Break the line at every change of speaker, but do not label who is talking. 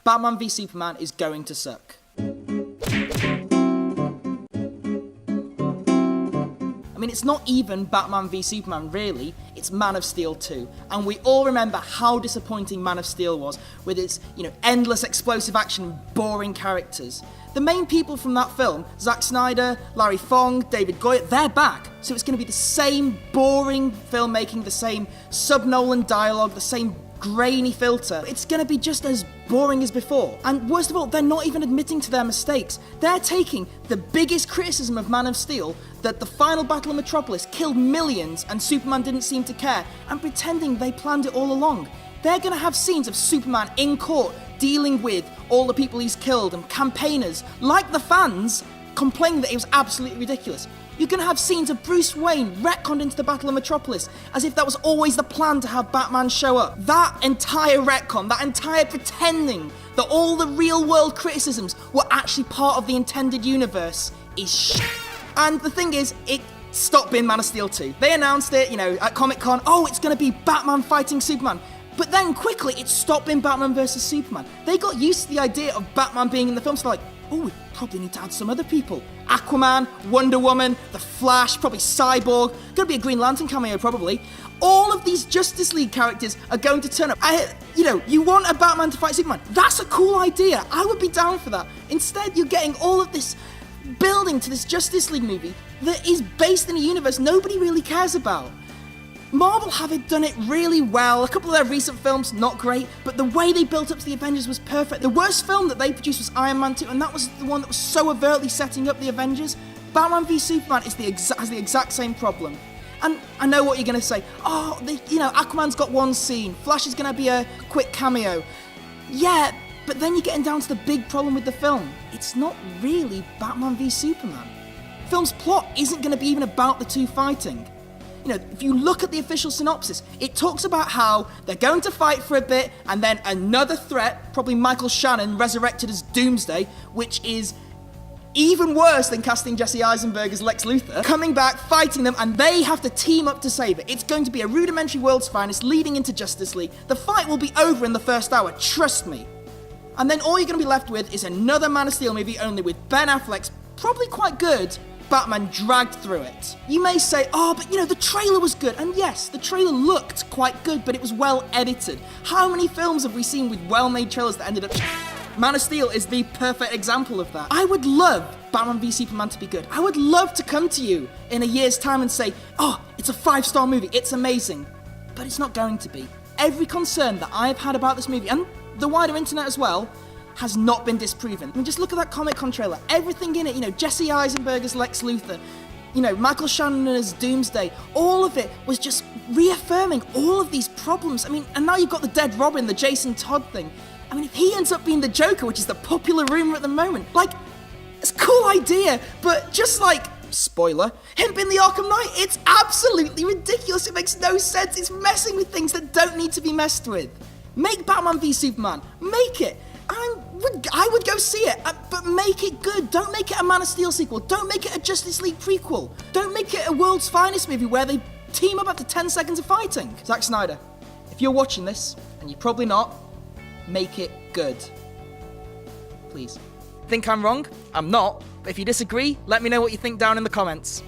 Batman v Superman is going to suck. I mean, it's not even Batman v Superman, really. It's Man of Steel 2. And we all remember how disappointing Man of Steel was, with its, endless explosive action and boring characters. The main people from that film, Zack Snyder, Larry Fong, David Goyer, they're back. So it's going to be the same boring filmmaking, the same sub-Nolan dialogue, the same grainy filter. It's going to be just as boring as before. And worst of all, they're not even admitting to their mistakes. They're taking the biggest criticism of Man of Steel, that the final battle of Metropolis killed millions and Superman didn't seem to care, and pretending they planned it all along. They're going to have scenes of Superman in court dealing with all the people he's killed, and campaigners, like the fans, complaining that it was absolutely ridiculous. You're going to have scenes of Bruce Wayne retconned into the Battle of Metropolis, as if that was always the plan to have Batman show up. That entire retcon, that entire pretending that all the real-world criticisms were actually part of the intended universe is shit. And the thing is, it stopped being Man of Steel 2. They announced it, at Comic-Con, it's going to be Batman fighting Superman. But then quickly, it stopped being Batman versus Superman. They got used to the idea of Batman being in the film, so they're like, we probably need to add some other people. Aquaman, Wonder Woman, The Flash, probably Cyborg, gonna be a Green Lantern cameo probably. All of these Justice League characters are going to turn up. You want a Batman to fight Superman. That's a cool idea. I would be down for that. Instead, you're getting all of this building to this Justice League movie that is based in a universe nobody really cares about. Marvel have done it really well. A couple of their recent films, not great, but the way they built up to the Avengers was perfect. The worst film that they produced was Iron Man 2, and that was the one that was so overtly setting up the Avengers. Batman v Superman has the exact same problem. And I know what you're going to say. Aquaman's got one scene. Flash is going to be a quick cameo. Yeah, but then you're getting down to the big problem with the film. It's not really Batman v Superman. The film's plot isn't going to be even about the two fighting. If you look at the official synopsis, it talks about how they're going to fight for a bit, and then another threat, probably Michael Shannon resurrected as Doomsday, which is even worse than casting Jesse Eisenberg as Lex Luthor, coming back, fighting them, and they have to team up to save it. It's going to be a rudimentary World's Finest leading into Justice League. The fight will be over in the first hour, trust me. And then all you're going to be left with is another Man of Steel movie, only with Ben Affleck's probably quite good Batman dragged through it. You may say, but the trailer was good. And yes, the trailer looked quite good, but it was well edited. How many films have we seen with well-made trailers that ended up Man of Steel is the perfect example of that. I would love Batman v Superman to be good. I would love to come to you in a year's time and say, it's a 5-star movie, it's amazing. But it's not going to be. Every concern that I've had about this movie, and the wider internet as well, has not been disproven. I mean, just look at that Comic-Con trailer. Everything in it, Jesse Eisenberg as Lex Luthor, Michael Shannon as Doomsday, all of it was just reaffirming all of these problems. I mean, and now you've got the dead Robin, the Jason Todd thing. I mean, if he ends up being the Joker, which is the popular rumor at the moment, it's a cool idea, but just spoiler, him being the Arkham Knight, it's absolutely ridiculous. It makes no sense. It's messing with things that don't need to be messed with. Make Batman v Superman. Make it. I would go see it, but make it good. Don't make it a Man of Steel sequel. Don't make it a Justice League prequel. Don't make it a World's Finest movie where they team up after 10 seconds of fighting. Zack Snyder, if you're watching this, and you're probably not, make it good. Please. Think I'm wrong? I'm not. But if you disagree, let me know what you think down in the comments.